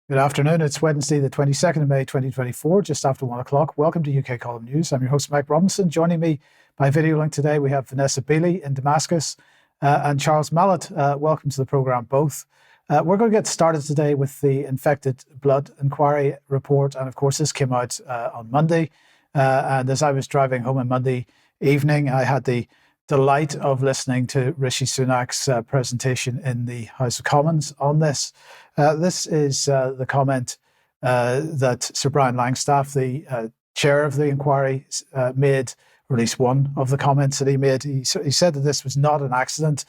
Good afternoon. It's Wednesday, the 22nd of May, 2024, just after 1 o'clock. Welcome to UK Column News. I'm your host, Mike Robinson. Joining me by video link today, we have Vanessa Beeley in Damascus and Charles Malet. Welcome to the programme, both. We're going to get started today with the infected blood inquiry report. And of course, this came out on Monday. And as I was driving home on Monday evening, I had the delight of listening to Rishi Sunak's presentation in the House of Commons on this. This is the comment that Sir Brian Langstaff, the chair of the inquiry, made, or at least one of the comments that he made. He said that this was not an accident.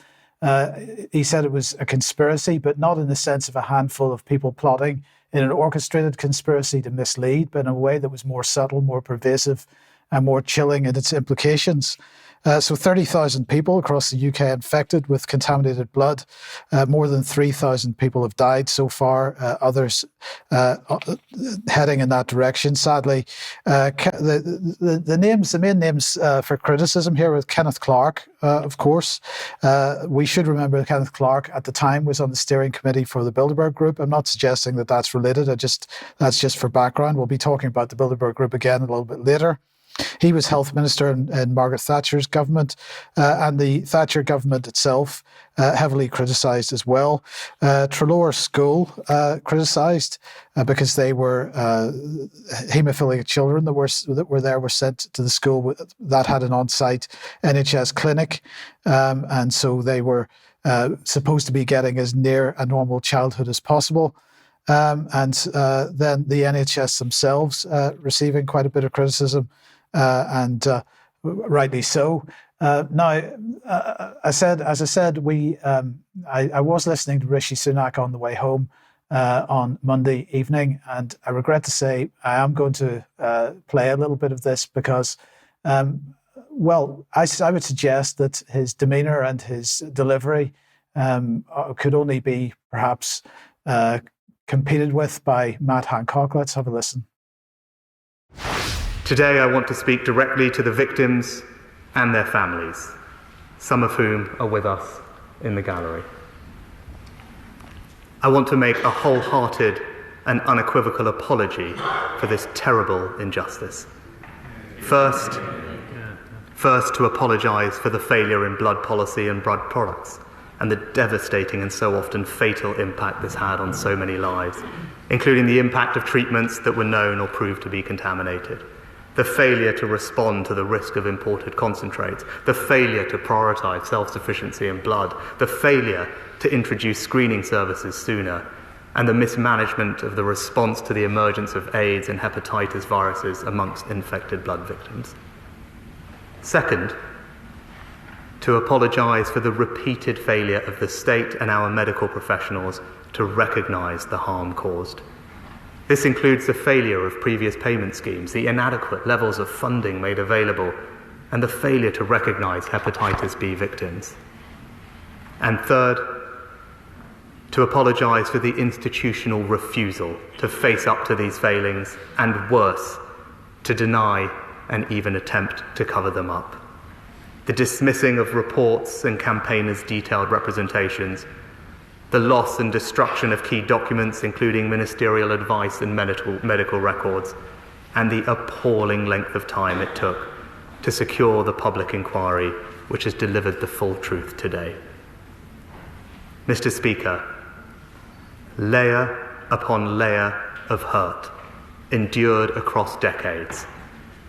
He said it was a conspiracy, but not in the sense of a handful of people plotting in an orchestrated conspiracy to mislead, but in a way that was more subtle, more pervasive, and more chilling in its implications. So 30,000 people across the UK infected with contaminated blood. More than 3,000 people have died so far. Others heading in that direction, sadly. The main names for criticism here were Kenneth Clarke, of course. We should remember that Kenneth Clarke at the time was on the steering committee for the Bilderberg Group. I'm not suggesting that that's related. That's just for background. We'll be talking about the Bilderberg Group again a little bit later. He was health minister in Margaret Thatcher's government, and the Thatcher government itself heavily criticised as well. Treloar School criticised because they were haemophiliac children that were sent to the school that had an on-site NHS clinic, and so they were supposed to be getting as near a normal childhood as possible. And then the NHS themselves receiving quite a bit of criticism. And rightly so. Now, as I said, I was listening to Rishi Sunak on the way home on Monday evening, and I regret to say I am going to play a little bit of this because, I would suggest that his demeanour and his delivery could only be perhaps competed with by Matt Hancock. Let's have a listen. Today I want to speak directly to the victims and their families, some of whom are with us in the gallery. I want to make a wholehearted and unequivocal apology for this terrible injustice. First, to apologise for the failure in blood policy and blood products, and the devastating and so often fatal impact this had on so many lives, including the impact of treatments that were known or proved to be contaminated. The failure to respond to the risk of imported concentrates, the failure to prioritise self-sufficiency in blood, the failure to introduce screening services sooner, and the mismanagement of the response to the emergence of AIDS and hepatitis viruses amongst infected blood victims. Second, to apologise for the repeated failure of the state and our medical professionals to recognise the harm caused. This includes the failure of previous payment schemes, the inadequate levels of funding made available, and the failure to recognise hepatitis B victims. And third, to apologise for the institutional refusal to face up to these failings, and worse, to deny and even attempt to cover them up. The dismissing of reports and campaigners' detailed representations, the loss and destruction of key documents, including ministerial advice and medical records, and the appalling length of time it took to secure the public inquiry which has delivered the full truth today. Mr. Speaker, layer upon layer of hurt endured across decades.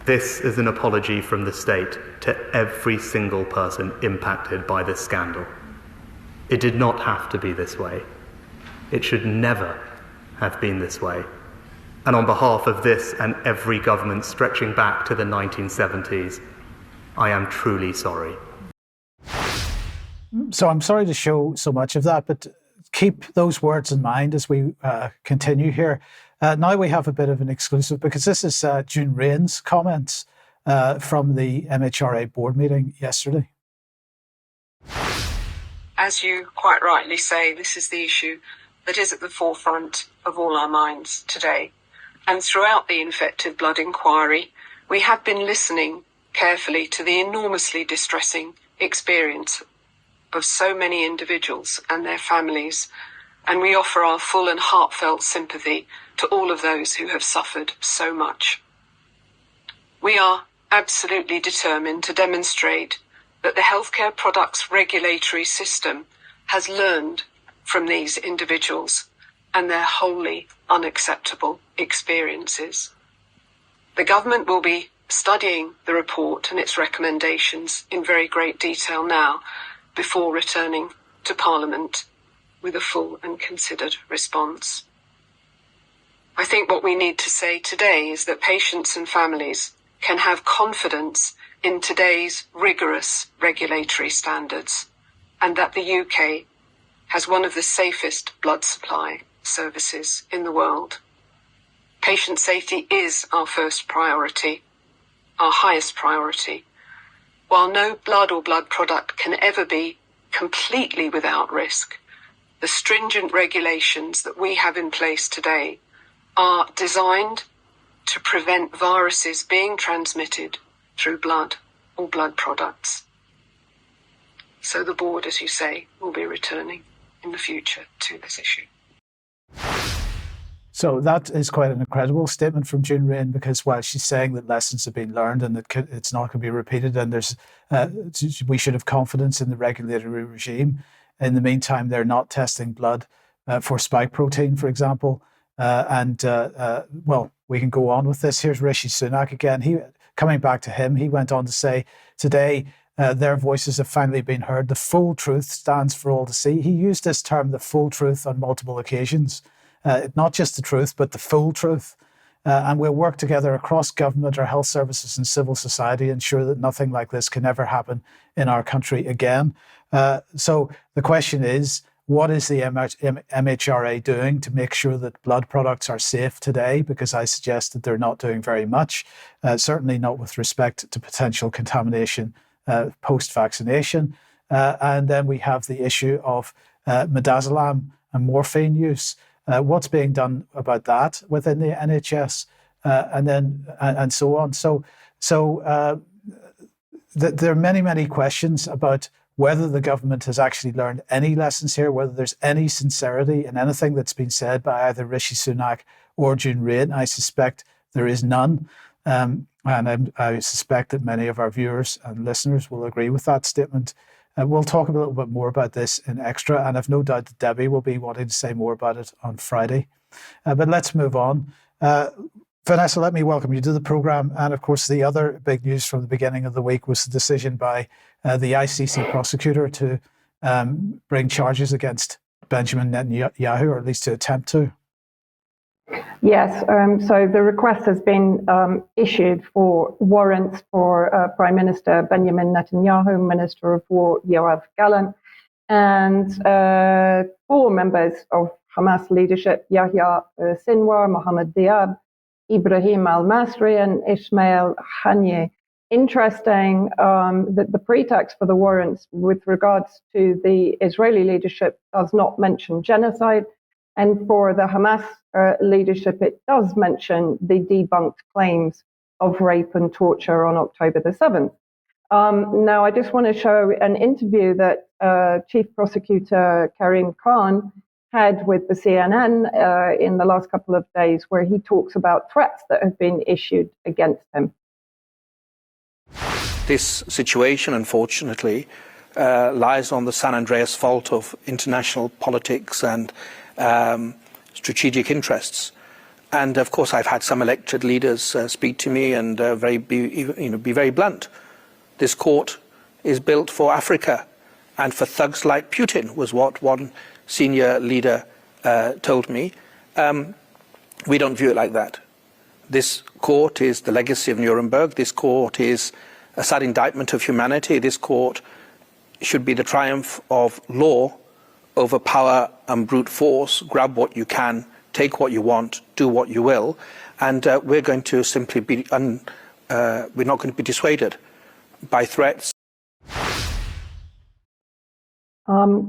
This is an apology from the state to every single person impacted by this scandal. It did not have to be this way. It should never have been this way. And on behalf of this and every government stretching back to the 1970s, I am truly sorry. So I'm sorry to show so much of that, but keep those words in mind as we continue here. Now we have a bit of an exclusive because this is June Rain's comments from the MHRA board meeting yesterday. As you quite rightly say, this is the issue that is at the forefront of all our minds today. And throughout the infected blood inquiry, we have been listening carefully to the enormously distressing experience of so many individuals and their families and we offer our full and heartfelt sympathy to all of those who have suffered so much. We are absolutely determined to demonstrate that the healthcare products regulatory system has learned from these individuals and their wholly unacceptable experiences. The government will be studying the report and its recommendations in very great detail now before returning to Parliament with a full and considered response. I think what we need to say today is that patients and families can have confidence in today's rigorous regulatory standards, and that the UK has one of the safest blood supply services in the world. Patient safety is our first priority, our highest priority. While no blood or blood product can ever be completely without risk, the stringent regulations that we have in place today are designed to prevent viruses being transmitted through blood or blood products. So the board, as you say, will be returning in the future to this issue. So that is quite an incredible statement from June Rain, because while she's saying that lessons have been learned and it's not going to be repeated, and we should have confidence in the regulatory regime. In the meantime, they're not testing blood for spike protein, for example. Well, we can go on with this. Here's Rishi Sunak again. Coming back to him, he went on to say, today, their voices have finally been heard. The full truth stands for all to see. He used this term, the full truth, on multiple occasions. Not just the truth, but the full truth. And we'll work together across government, our health services and civil society, ensure that nothing like this can ever happen in our country again. So the question is, what is the MHRA doing to make sure that blood products are safe today? Because I suggest that they're not doing very much, certainly not with respect to potential contamination post-vaccination. And then we have the issue of midazolam and morphine use. What's being done about that within the NHS, and so on. So there are many questions about whether the government has actually learned any lessons here, whether there's any sincerity in anything that's been said by either Rishi Sunak or June Rain. I suspect there is none. And I suspect that many of our viewers and listeners will agree with that statement. We'll talk a little bit more about this in Extra, and I've no doubt that Debbie will be wanting to say more about it on Friday. But let's move on. Vanessa, let me welcome you to the programme. And of course, the other big news from the beginning of the week was the decision by the ICC prosecutor to bring charges against Benjamin Netanyahu, or at least to attempt to. Yes, so the request has been issued for warrants for Prime Minister Benjamin Netanyahu, Minister of War Yoav Gallant, and 4 members of Hamas leadership, Yahya Sinwar, Mohammed Diab, Ibrahim al-Masri, and Ismail Haniyeh. Interesting that the pretext for the warrants with regards to the Israeli leadership does not mention genocide. And for the Hamas leadership, it does mention the debunked claims of rape and torture on October the 7th. Now, I just want to show an interview that Chief Prosecutor Karim Khan had with the CNN in the last couple of days, where he talks about threats that have been issued against him. This situation, unfortunately, lies on the San Andreas fault of international politics and strategic interests. And of course, I've had some elected leaders speak to me and be very blunt. This court is built for Africa and for thugs like Putin, was what one senior leader told me. We don't view it like that. This court is the legacy of Nuremberg. This court is a sad indictment of humanity. This court should be the triumph of law over power and brute force. Grab what you can, take what you want, do what you will, and we're going to simply be we're not going to be dissuaded by threats.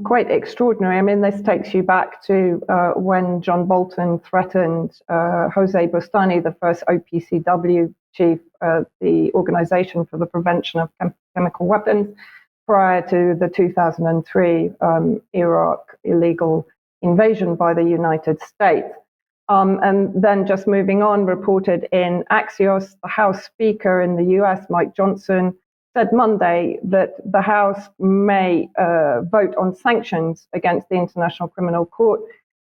Quite extraordinary. I mean, this takes you back to when John Bolton threatened Jose Bustani, the first OPCW chief, the Organization for the Prevention of Chemical Weapons, prior to the 2003 Iraq illegal invasion by the United States. And then just moving on, reported in Axios, the House Speaker in the US, Mike Johnson, said Monday that the House may vote on sanctions against the International Criminal Court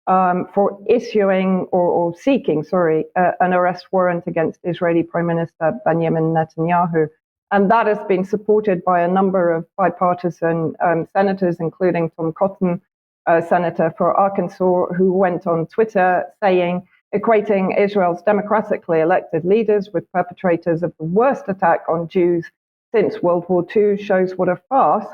for issuing or seeking, an arrest warrant against Israeli Prime Minister Benjamin Netanyahu. And that has been supported by a number of bipartisan senators, including Tom Cotton, senator for Arkansas, who went on Twitter saying, equating Israel's democratically elected leaders with perpetrators of the worst attack on Jews since World War II shows what a farce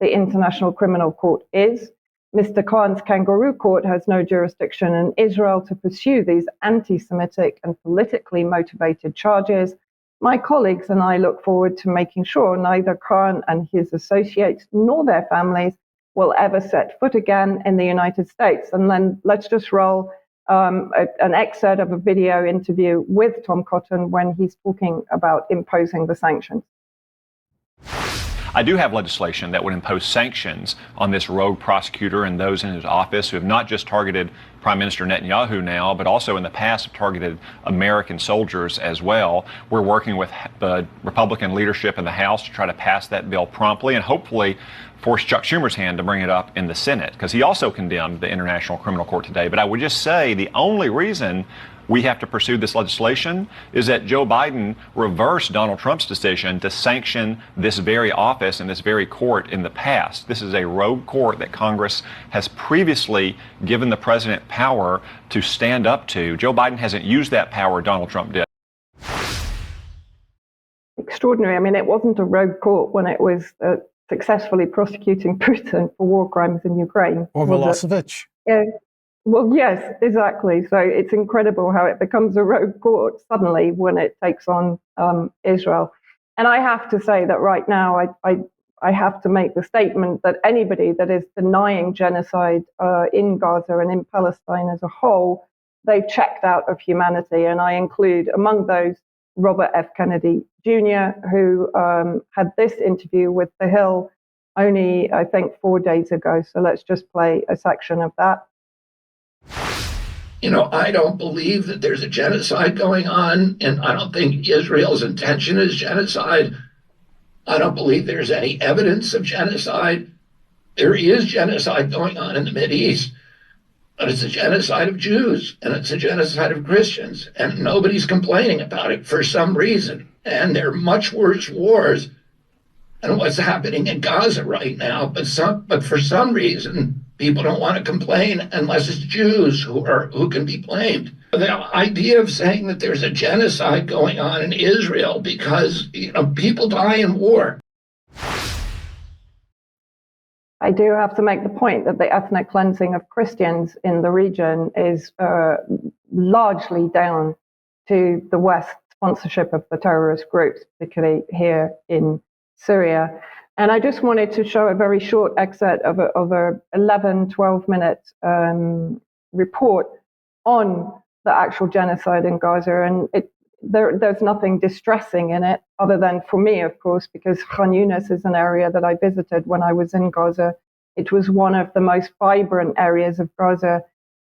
the International Criminal Court is. Mr. Khan's kangaroo court has no jurisdiction in Israel to pursue these anti-Semitic and politically motivated charges. My colleagues and I look forward to making sure neither Khan and his associates nor their families will ever set foot again in the United States. And then let's just roll an excerpt of a video interview with Tom Cotton when he's talking about imposing the sanctions. I do have legislation that would impose sanctions on this rogue prosecutor and those in his office who have not just targeted Prime Minister Netanyahu now, but also in the past have targeted American soldiers as well. We're working with the Republican leadership in the House to try to pass that bill promptly and hopefully force Chuck Schumer's hand to bring it up in the Senate, because he also condemned the International Criminal Court today. But I would just say the only reason we have to pursue this legislation is that Joe Biden reversed Donald Trump's decision to sanction this very office and this very court in the past. This is a rogue court that Congress has previously given the president power to stand up to. Joe Biden hasn't used that power, Donald Trump did. Extraordinary. I mean, it wasn't a rogue court when it was successfully prosecuting Putin for war crimes in Ukraine. Or Milosevic. Yeah. Well, yes, exactly. So it's incredible how it becomes a rogue court suddenly when it takes on Israel. And I have to say that right now, I have to make the statement that anybody that is denying genocide in Gaza and in Palestine as a whole, they've checked out of humanity. And I include among those Robert F. Kennedy Jr., who had this interview with The Hill only, I think, 4 days ago. So let's just play a section of that. You know, I don't believe that there's a genocide going on, and I don't think Israel's intention is genocide. I don't believe there's any evidence of genocide. There is genocide going on in the Mideast, but it's a genocide of Jews, and it's a genocide of Christians, and nobody's complaining about it for some reason. And there are much worse wars than what's happening in Gaza right now, but for some reason, people don't want to complain unless it's Jews who can be blamed. The idea of saying that there's a genocide going on in Israel because people die in war. I do have to make the point that the ethnic cleansing of Christians in the region is largely down to the West's sponsorship of the terrorist groups, particularly here in Syria. And I just wanted to show a very short excerpt of a 11, 12-minute report on the actual genocide in Gaza. And there's nothing distressing in it, other than for me, of course, because Khan Yunis is an area that I visited when I was in Gaza. It was one of the most vibrant areas of Gaza,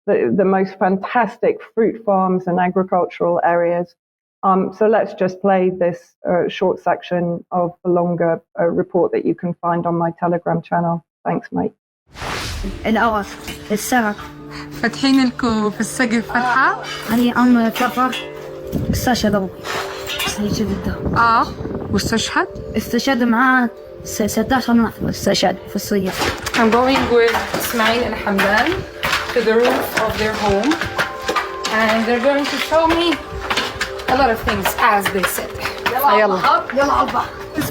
the most fantastic fruit farms and agricultural areas. So let's just play this short section of the longer report that you can find on my Telegram channel. Thanks, mate. الأوف السقف فاتحين لكم في السقف فتحة؟ هي أم كفر استشهد أبوي واستشهد؟ استشهد معاه 16 نفر استشهد في الصيف. I'm going with Ismail and Hamdan to the roof of their home and they're going to show me a lot of things as they said.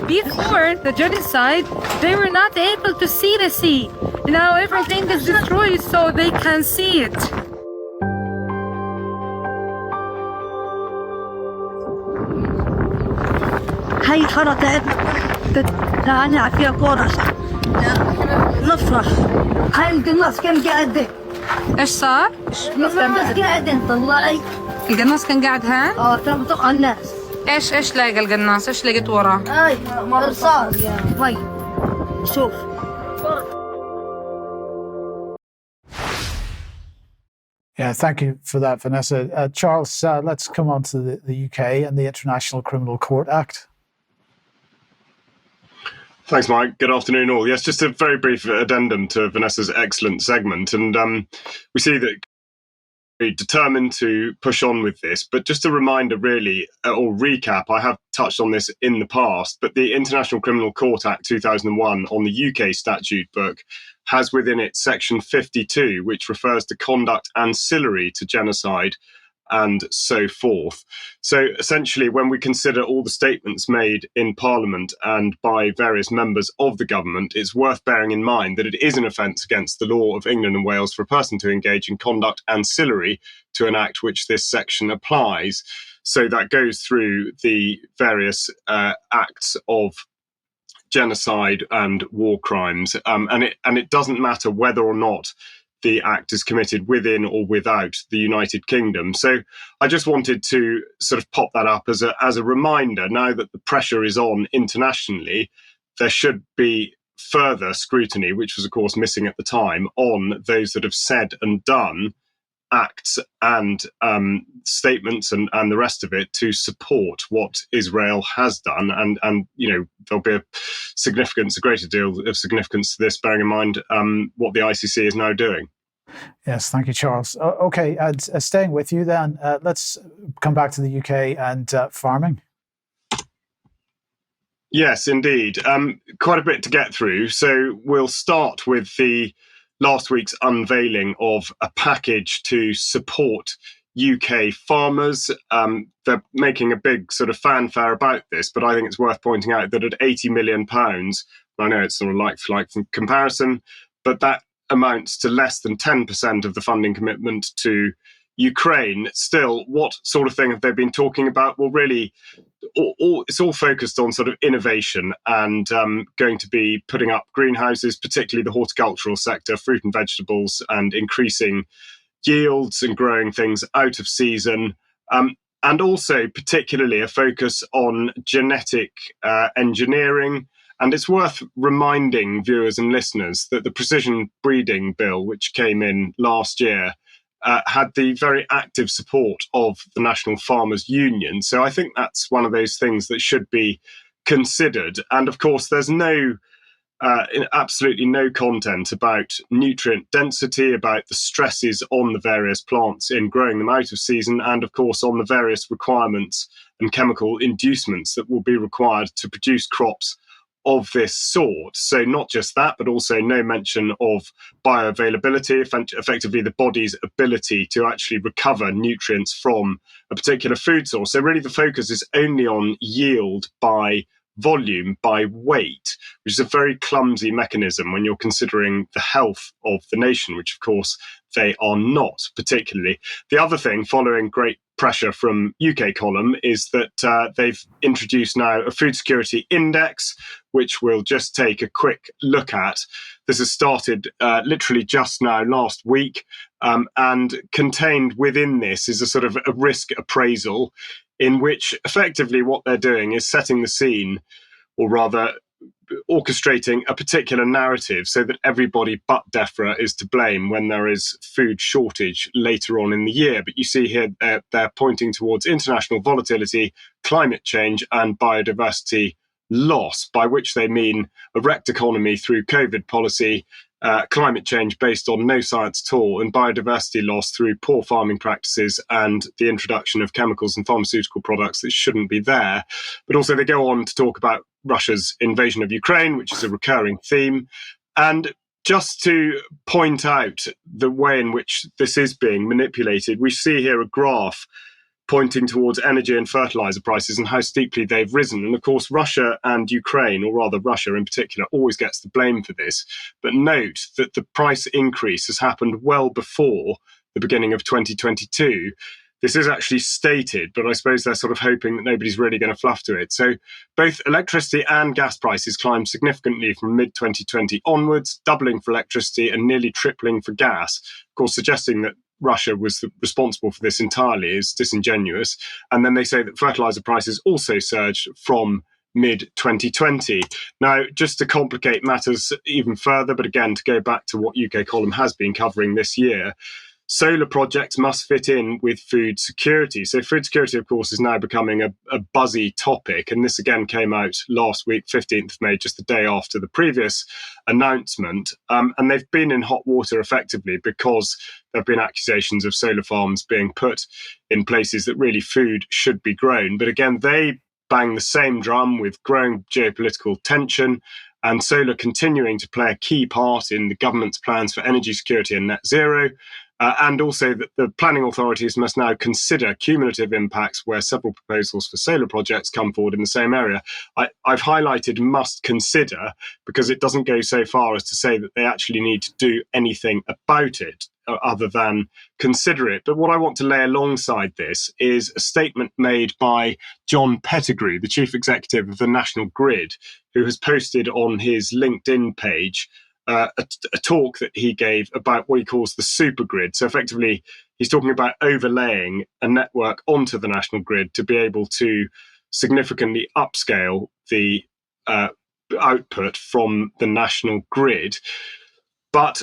Before the genocide, they were not able to see the sea. Now everything is destroyed so they can see it. هاي خرطت تتعنع فيها قرص نفرح. هاي القناص كان قاعد. ايش صار؟ القناص قاعد طلعي. القناص كان قاعد هان؟ كان بطق الناس. ايش لاقى القناص؟ ايش لقيت وراه؟ هاي رصاص. وي شوف. Yeah, thank you for that, Vanessa. Charles, let's come on to the UK and the International Criminal Court Act. Thanks, Mike. Good afternoon, all. Yes, just a very brief addendum to Vanessa's excellent segment. And we see that we're determined to push on with this. But just a reminder, really, or recap, I have touched on this in the past, but the International Criminal Court Act 2001 on the UK statute book has within it section 52, which refers to conduct ancillary to genocide and so forth. So essentially, when we consider all the statements made in Parliament and by various members of the government, it's worth bearing in mind that it is an offence against the law of England and Wales for a person to engage in conduct ancillary to an act which this section applies. So that goes through the various acts of genocide and war crimes, and it doesn't matter whether or not the act is committed within or without the United Kingdom. So I just wanted to sort of pop that up as a reminder. Now that the pressure is on internationally, there should be further scrutiny, which was of course missing at the time, on those that have said and done acts and statements and the rest of it to support what Israel has done. And you know, there'll be a greater deal of significance to this, bearing in mind what the ICC is now doing. Yes, thank you, Charles. Okay, staying with you then, let's come back to the UK and farming. Yes, indeed. Quite a bit to get through. So we'll start with the last week's unveiling of a package to support UK farmers. They're making a big sort of fanfare about this, but I think it's worth pointing out that at £80 million, I know it's sort of like for like comparison, but that amounts to less than 10% of the funding commitment to Ukraine. Still, what sort of thing have they been talking about? Well, really, it's all focused on sort of innovation and going to be putting up greenhouses, particularly the horticultural sector, fruit and vegetables, and increasing yields and growing things out of season. And also particularly a focus on genetic engineering. And it's worth reminding viewers and listeners that the precision breeding bill, which came in last year, had the very active support of the National Farmers Union. So I think that's one of those things that should be considered. And of course, there's absolutely no content about nutrient density, about the stresses on the various plants in growing them out of season, and of course on the various requirements and chemical inducements that will be required to produce crops of this sort. So not just that, but also no mention of bioavailability, effectively the body's ability to actually recover nutrients from a particular food source. So really the focus is only on yield by volume, by weight, which is a very clumsy mechanism when you're considering the health of the nation, which of course they are not particularly. The other thing, following great pressure from UK column, is that they've introduced now a food security index, which we'll just take a quick look at. This has started literally just now last week, and contained within this is a sort of a risk appraisal in which effectively what they're doing is setting the scene, or rather orchestrating a particular narrative so that everybody but DEFRA is to blame when there is food shortage later on in the year. But you see here they're pointing towards international volatility, climate change and biodiversity loss, by which they mean a wrecked economy through COVID policy, climate change based on no science at all, and biodiversity loss through poor farming practices and the introduction of chemicals and pharmaceutical products that shouldn't be there. But also they go on to talk about Russia's invasion of Ukraine, which is a recurring theme. And just to point out the way in which this is being manipulated, we see here a graph pointing towards energy and fertilizer prices and how steeply they've risen. And of course, Russia and Ukraine, or rather Russia in particular, always gets the blame for this. But note that the price increase has happened well before the beginning of 2022. This is actually stated, but I suppose they're sort of hoping that nobody's really going to fluff to it. So both electricity and gas prices climbed significantly from mid-2020 onwards, doubling for electricity and nearly tripling for gas, of course, suggesting that Russia was responsible for this entirely is disingenuous. And then they say that fertilizer prices also surged from mid-2020. Now, just to complicate matters even further, but again, to go back to what UK column has been covering this year, solar projects must fit in with food security. So food security, of course, is now becoming a buzzy topic. And this again came out last week, 15th of May, just the day after the previous announcement. And they've been in hot water effectively because there have been accusations of solar farms being put in places that really food should be grown. But again, they bang the same drum with growing geopolitical tension and solar continuing to play a key part in the government's plans for energy security and net zero. And also that the planning authorities must now consider cumulative impacts where several proposals for solar projects come forward in the same area. I've highlighted must consider because it doesn't go so far as to say that they actually need to do anything about it other than consider it. But what I want to lay alongside this is a statement made by John Pettigrew, the chief executive of the National Grid, who has posted on his LinkedIn page a talk that he gave about what he calls the supergrid. So effectively, he's talking about overlaying a network onto the national grid to be able to significantly upscale the output from the national grid. But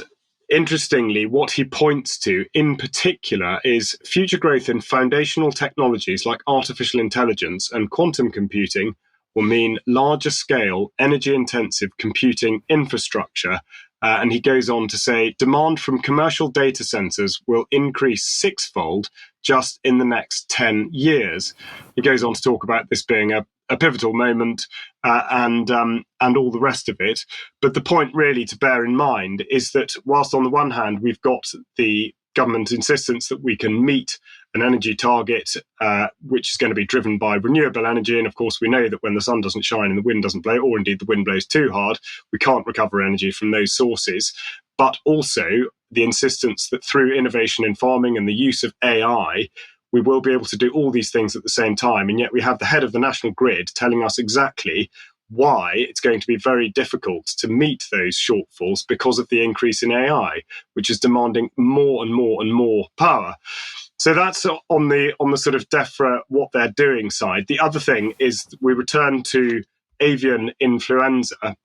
interestingly, what he points to in particular is future growth in foundational technologies like artificial intelligence and quantum computing will mean larger scale, energy intensive computing infrastructure. And he goes on to say, demand from commercial data centers will increase sixfold just in the next 10 years. He goes on to talk about this being a pivotal moment and all the rest of it. But the point really to bear in mind is that whilst on the one hand, we've got the government insistence that we can meet an energy target, which is going to be driven by renewable energy. And of course, we know that when the sun doesn't shine and the wind doesn't blow, or indeed the wind blows too hard, we can't recover energy from those sources. But also the insistence that through innovation in farming and the use of AI, we will be able to do all these things at the same time. And yet we have the head of the national grid telling us exactly why it's going to be very difficult to meet those shortfalls because of the increase in AI, which is demanding more and more and more power. So that's on the sort of DEFRA, what they're doing side. The other thing is we return to avian influenza,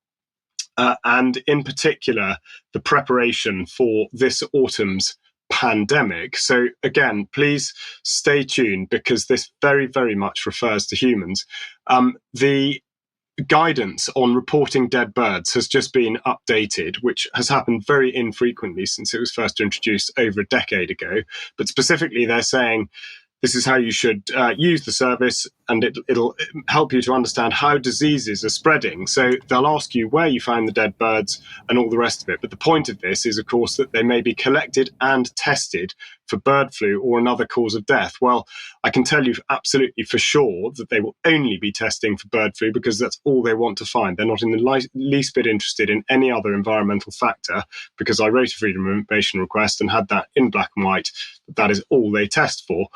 and in particular, the preparation for this autumn's pandemic. So again, please stay tuned because this very, very much refers to humans. The guidance on reporting dead birds has just been updated, which has happened very infrequently since it was first introduced over a decade ago. But specifically, they're saying this is how you should use the service, and it'll help you to understand how diseases are spreading. So they'll ask you where you found the dead birds and all the rest of it. But the point of this is, of course, that they may be collected and tested for bird flu or another cause of death. Well, I can tell you absolutely for sure that they will only be testing for bird flu because that's all they want to find. They're not in the least bit interested in any other environmental factor, because I wrote a freedom of information request and had that in black and white. That is all they test for.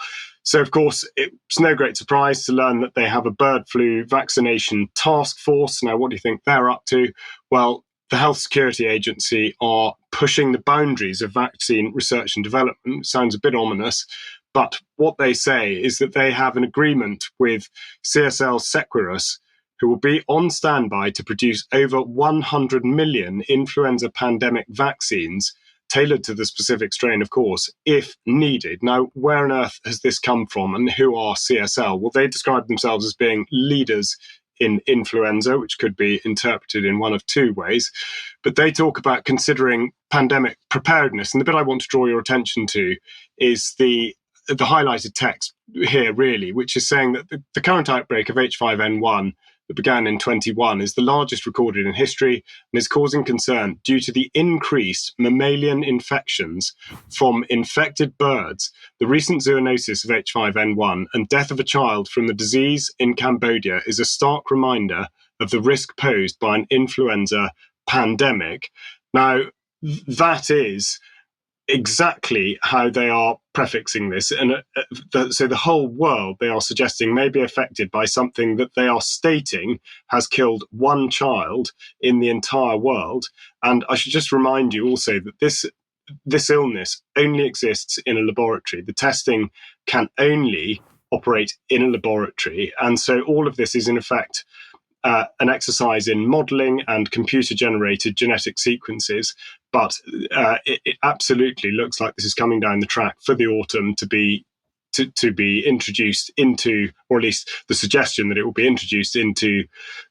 So, of course, it's no great surprise to learn that they have a bird flu vaccination task force. Now, what do you think they're up to? Well, the Health Security Agency are pushing the boundaries of vaccine research and development. Sounds a bit ominous, but what they say is that they have an agreement with CSL Seqirus, who will be on standby to produce over 100 million influenza pandemic vaccines tailored to the specific strain, of course, if needed. Now, where on earth has this come from and who are CSL? Well, they describe themselves as being leaders in influenza, which could be interpreted in one of two ways. But they talk about considering pandemic preparedness. And the bit I want to draw your attention to is the highlighted text here, really, which is saying that the current outbreak of H5N1 that began in 21 is the largest recorded in history and is causing concern due to the increased mammalian infections from infected birds, the recent zoonosis of H5N1 and death of a child from the disease in Cambodia is a stark reminder of the risk posed by an influenza pandemic. Now, that is exactly how they are prefixing this. And so the whole world, they are suggesting, may be affected by something that they are stating has killed one child in the entire world. And I should just remind you also that this illness only exists in a laboratory. The testing can only operate in a laboratory. And so all of this is, in effect, an exercise in modelling and computer-generated genetic sequences. But it absolutely looks like this is coming down the track for the autumn to be introduced into, or at least the suggestion that it will be introduced into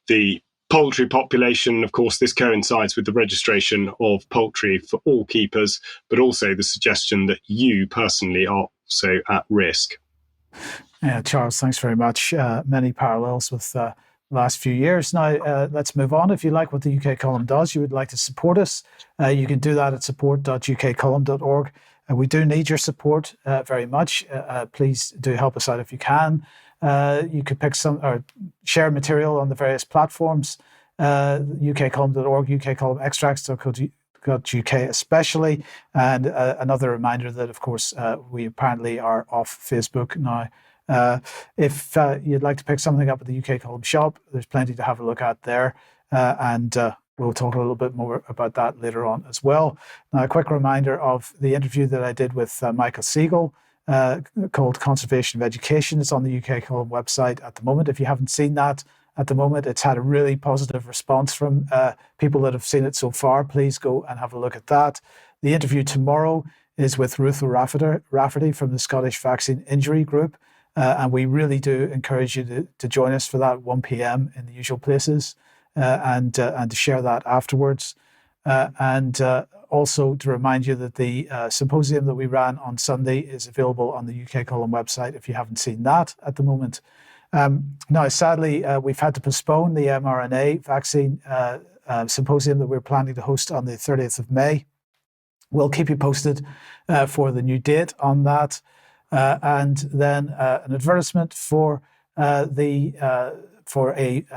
the poultry population. Of course, this coincides with the registration of poultry for all keepers, but also the suggestion that you personally are also at risk. Yeah, Charles, thanks very much. Many parallels with the last few years. Now, let's move on. If you like what the UK Column does, you would like to support us, you can do that at support.ukcolumn.org. We do need your support very much. Please do help us out if you can. You could pick some or share material on the various platforms, ukcolumn.org, ukcolumnextracts.co.uk especially. And another reminder that, of course, we apparently are off Facebook now. If you'd like to pick something up at the UK Column shop, there's plenty to have a look at there. And we'll talk a little bit more about that later on as well. Now, a quick reminder of the interview that I did with Michael Siegel, called Conservation of Education. It's on the UK Column website at the moment. If you haven't seen that at the moment, it's had a really positive response from people that have seen it so far. Please go and have a look at that. The interview tomorrow is with Ruth O'Rafferty from the Scottish Vaccine Injury Group. And we really do encourage you to join us for that 1 p.m. in the usual places and to share that afterwards. And also to remind you that the symposium that we ran on Sunday is available on the UK Column website if you haven't seen that at the moment. Now, sadly, we've had to postpone the mRNA vaccine symposium that we're planning to host on the 30th of May. We'll keep you posted for the new date on that. And then an advertisement for an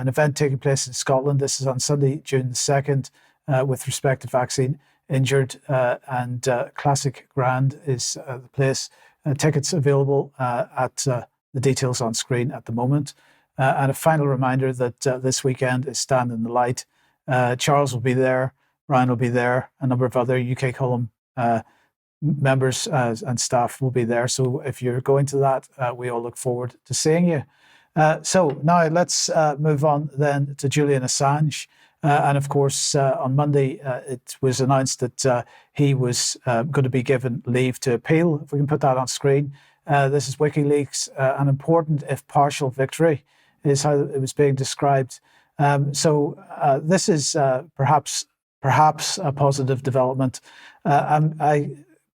event taking place in Scotland. This is on Sunday, June the 2nd, with respect to vaccine injured, and Classic Grand is the place. Tickets available at the details on screen at the moment. And a final reminder that this weekend is Stand in the Light. Charles will be there, Ryan will be there, a number of other UK Column members and staff will be there. So if you're going to that, we all look forward to seeing you. So now let's move on then to Julian Assange. And of course, on Monday, it was announced that he was going to be given leave to appeal. If we can put that on screen. This is WikiLeaks. An important, if partial, victory is how it was being described. So this is perhaps a positive development. I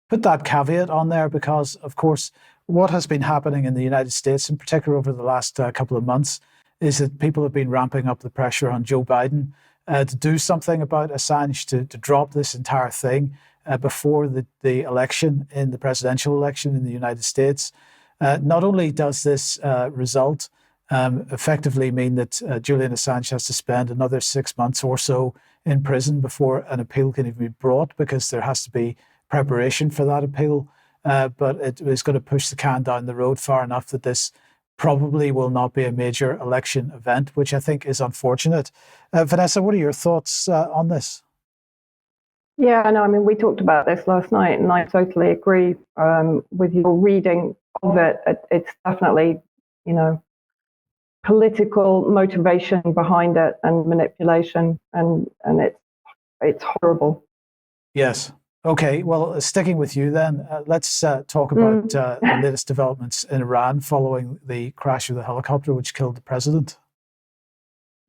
put that caveat on there because, of course, what has been happening in the United States, in particular over the last couple of months, is that people have been ramping up the pressure on Joe Biden to do something about Assange, to drop this entire thing before the election, in the presidential election in the United States. Not only does this result effectively mean that Julian Assange has to spend another 6 months or so in prison before an appeal can even be brought, because there has to be preparation for that appeal, but it is going to push the can down the road far enough that this probably will not be a major election event, which I think is unfortunate. Vanessa, what are your thoughts on this? Yeah, no, I mean, we talked about this last night, and I totally agree with your reading of it. It's definitely, political motivation behind it and manipulation, and it's horrible. Yes. Okay, well, sticking with you then, let's talk about the latest developments in Iran following the crash of the helicopter which killed the president.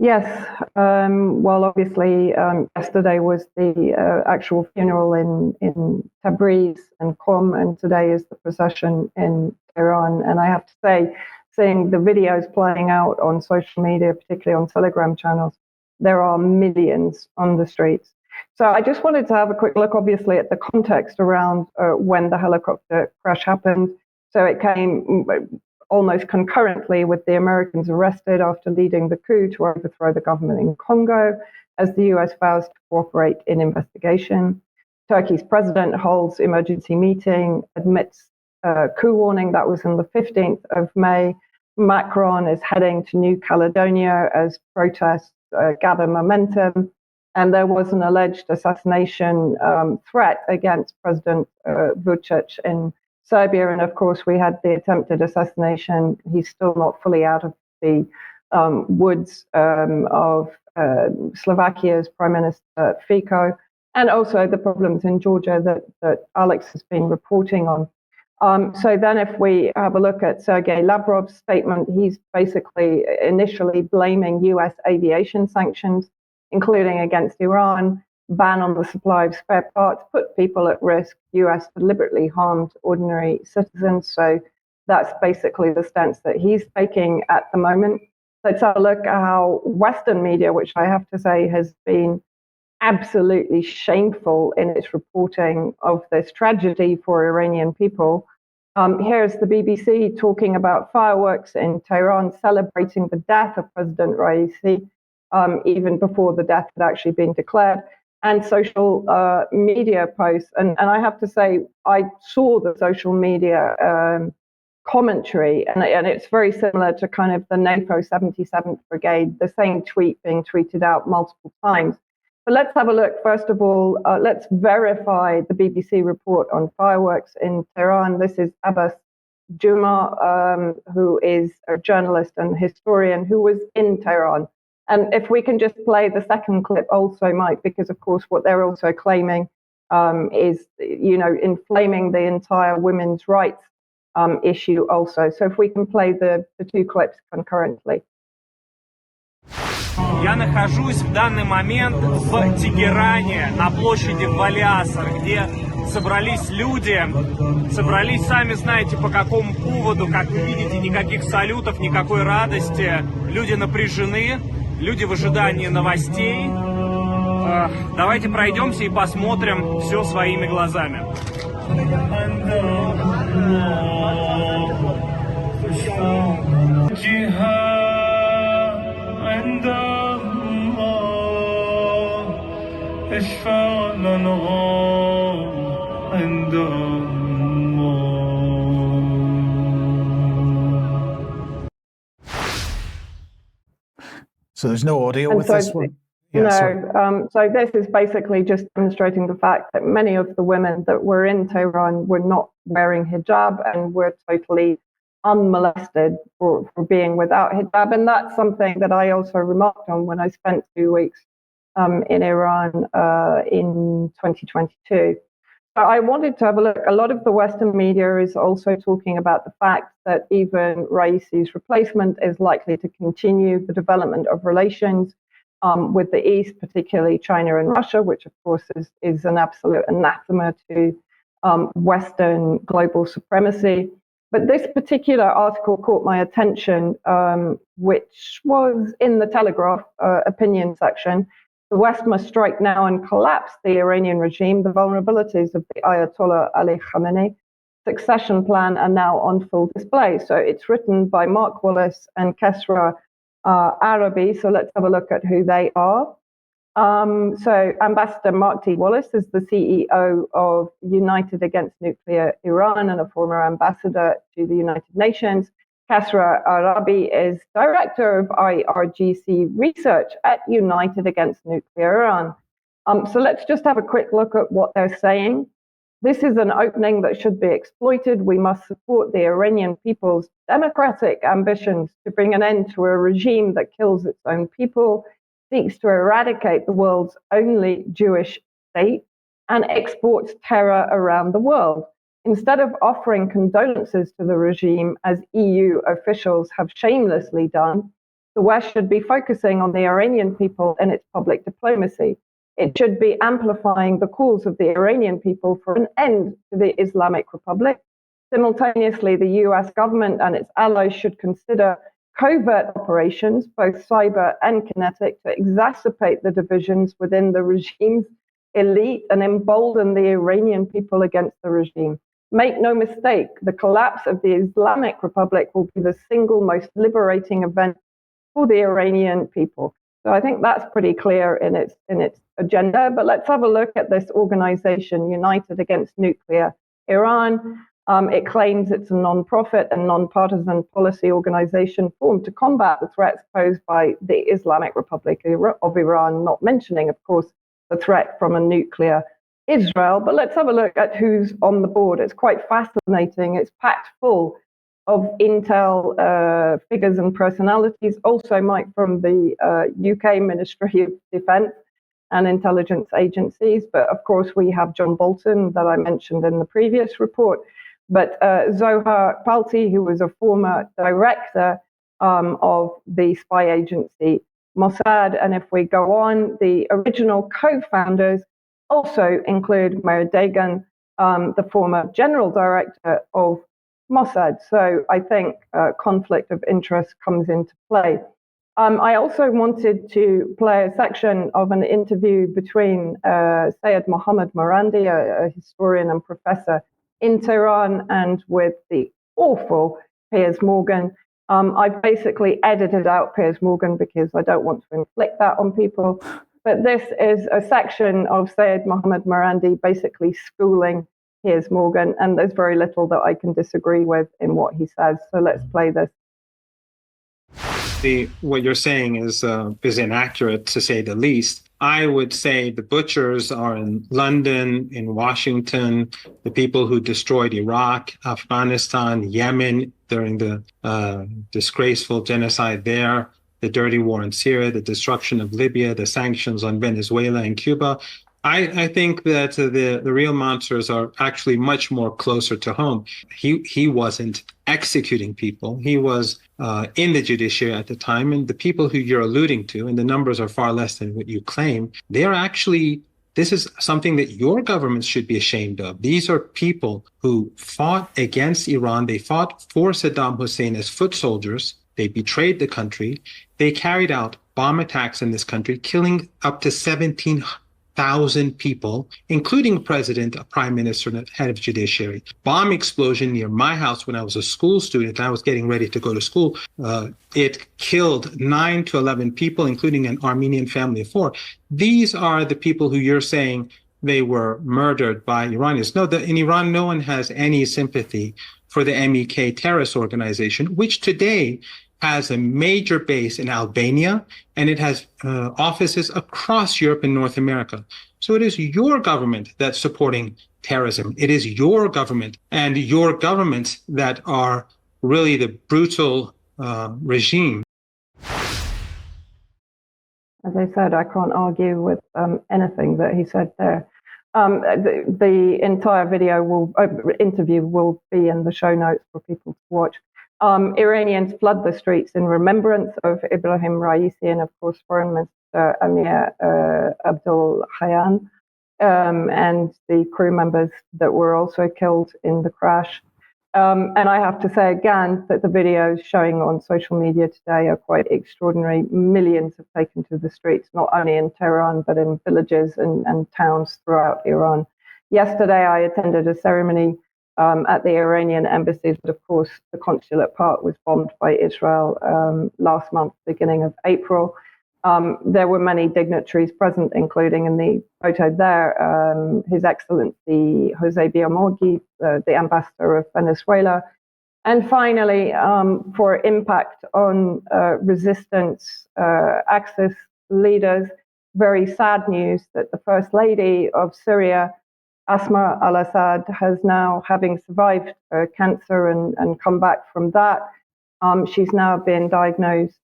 Yes, well, obviously, yesterday was the actual funeral in Tabriz and Qom, and today is the procession in Tehran. And I have to say, seeing the videos playing out on social media, particularly on Telegram channels, there are millions on the streets. So I just wanted to have a quick look, obviously, at the context around when the helicopter crash happened. So it came almost concurrently with the Americans arrested after leading the coup to overthrow the government in Congo, as the US vows to cooperate in investigation. Turkey's president holds emergency meeting, admits coup warning. That was on the 15th of May. Macron is heading to New Caledonia as protests gather momentum. And there was an alleged assassination threat against President Vučić in Serbia. And of course, we had the attempted assassination. He's still not fully out of the woods of Slovakia's Prime Minister Fico. and also the problems in Georgia that Alex has been reporting on. So then if we have a look at Sergei Lavrov's statement, he's basically initially blaming US aviation sanctions, including against Iran, ban on the supply of spare parts, put people at risk. US deliberately harmed ordinary citizens. So that's basically the stance that he's taking at the moment. Let's have a look at how Western media, which I have to say has been absolutely shameful in its reporting of this tragedy for Iranian people. Here's the BBC talking about fireworks in Tehran celebrating the death of President Raisi, even before the death had actually been declared, and social media posts. And I have to say, I saw the social media commentary, and it's very similar to kind of the NATO 77th Brigade, the same tweet being tweeted out multiple times. But let's have a look. First of all, let's verify the BBC report on fireworks in Tehran. This is Abbas Juma, who is a journalist and historian who was in Tehran. And if we can just play the second clip also, Mike, because of course what they're also claiming is, inflaming the entire women's rights issue also. So if we can play the two clips concurrently. Я нахожусь в данный момент в Тегеране, на площади Валиасар, где собрались люди. Собрались, сами знаете, по какому поводу. Как вы видите, никаких салютов, никакой радости. Люди напряжены, люди в ожидании новостей. Давайте пройдемся и посмотрим все своими глазами. So there's no audio with this one? So this is basically just demonstrating the fact that many of the women that were in Tehran were not wearing hijab and were totally unmolested for being without hijab. And that's something that I also remarked on when I spent 2 weeks in Iran in 2022. So I wanted to have a look. A lot of the Western media is also talking about the fact that even Raisi's replacement is likely to continue the development of relations with the East, particularly China and Russia, which of course is an absolute anathema to Western global supremacy. But this particular article caught my attention, which was in the Telegraph opinion section. The West must strike now and collapse the Iranian regime. The vulnerabilities of the Ayatollah Ali Khamenei succession plan are now on full display. So it's written by Mark Wallace and Kesra Arabi. So let's have a look at who they are. So Ambassador Mark T. Wallace is the CEO of United Against Nuclear Iran and a former ambassador to the United Nations. Kesra Arabi is director of IRGC research at United Against Nuclear Iran. So let's just have a quick look at what they're saying. This is an opening that should be exploited. We must support the Iranian people's democratic ambitions to bring an end to a regime that kills its own people, seeks to eradicate the world's only Jewish state, and exports terror around the world. Instead of offering condolences to the regime, as EU officials have shamelessly done, the West should be focusing on the Iranian people and its public diplomacy. It should be amplifying the calls of the Iranian people for an end to the Islamic Republic. Simultaneously, the US government and its allies should consider covert operations, both cyber and kinetic, to exacerbate the divisions within the regime's elite and embolden the Iranian people against the regime. Make no mistake, the collapse of the Islamic Republic will be the single most liberating event for the Iranian people. So I think that's pretty clear in its agenda. But let's have a look at this organization, United Against Nuclear Iran. It claims it's a non-profit and non-partisan policy organization formed to combat the threats posed by the Islamic Republic of Iran, not mentioning, of course, the threat from a nuclear Israel. But let's have a look at who's on the board. It's quite fascinating. It's packed full of intel figures and personalities. Also, Mike, from the UK Ministry of Defence. and intelligence agencies. But of course, we have John Bolton that I mentioned in the previous report. But Zohar Palti, who was a former director of the spy agency Mossad. And if we go on, the original co-founders also include Meir Dagan, the former general director of Mossad. So I think conflict of interest comes into play. I also wanted to play a section of an interview between Syed Mohammed Marandi, a historian and professor in Tehran, and with the awful Piers Morgan. I've basically edited out Piers Morgan because I don't want to inflict that on people. But this is a section of Syed Mohammed Marandi basically schooling Piers Morgan, and there's very little that I can disagree with in what he says. So let's play this. What you're saying is inaccurate, to say the least. I would say the butchers are in London, in Washington, the people who destroyed Iraq, Afghanistan, Yemen during the disgraceful genocide there, the dirty war in Syria, the destruction of Libya, the sanctions on Venezuela and Cuba. I think that the real monsters are actually much more closer to home. He wasn't executing people. He was in the judiciary at the time, and the people who you're alluding to, and the numbers are far less than what you claim, they're actually, this is something that your government should be ashamed of. These are people who fought against Iran. They fought for Saddam Hussein as foot soldiers. They betrayed the country. They carried out bomb attacks in this country, killing up to 17,000 people, including a president, a prime minister, and a head of judiciary. Bomb explosion near my house when I was a school student. I was getting ready to go to school. It killed 9 to 11 people, including an Armenian family of 4. These are the people who you're saying they were murdered by Iranians. No, in Iran, no one has any sympathy for the MEK terrorist organization, which today has a major base in Albania, and it has offices across Europe and North America. So it is your government that's supporting terrorism. It is your government and your governments that are really the brutal regime. As I said, I can't argue with anything that he said there. The entire interview will be in the show notes for people to watch. Iranians flood the streets in remembrance of Ibrahim Raisi and, of course, Foreign Minister Amir Abdollahian and the crew members that were also killed in the crash. And I have to say again that the videos showing on social media today are quite extraordinary. Millions have taken to the streets, not only in Tehran, but in villages and towns throughout Iran. Yesterday, I attended a ceremony at the Iranian embassy, but of course the consulate part was bombed by Israel last month, beginning of April. There were many dignitaries present, including in the photo there, His Excellency Jose Biamorgi, the ambassador of Venezuela. And finally, for impact on resistance axis leaders, very sad news that the First Lady of Syria, Asma al-Assad, has now, having survived cancer and come back from that, she's now been diagnosed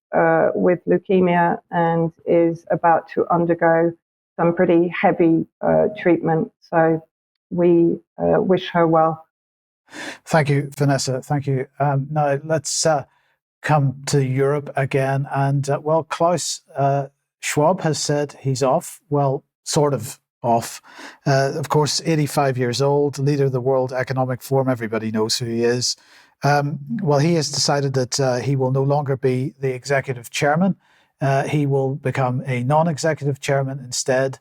with leukemia and is about to undergo some pretty heavy treatment. So we wish her well. Thank you, Vanessa. Thank you. Now let's come to Europe again. And well, Klaus Schwab has said he's off. Well, sort of off. Of course, 85 years old, leader of the World Economic Forum. Everybody knows who he is. Well, he has decided that he will no longer be the executive chairman. He will become a non-executive chairman instead.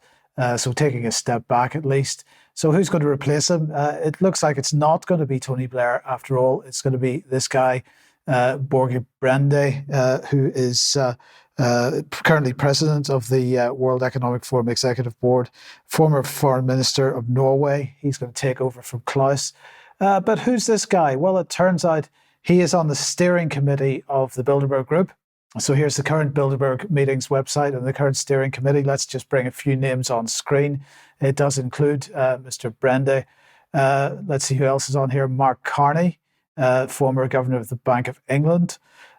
So taking a step back at least. So who's going to replace him? It looks like it's not going to be Tony Blair after all. It's going to be this guy, Borge Brende, who is currently president of the World Economic Forum Executive Board, former foreign minister of Norway. He's going to take over from Klaus. But who's this guy? Well, it turns out he is on the steering committee of the Bilderberg Group. So here's the current Bilderberg meetings website and the current steering committee. Let's just bring a few names on screen. It does include Mr. Brende. Let's see who else is on here. Mark Carney, former governor of the Bank of England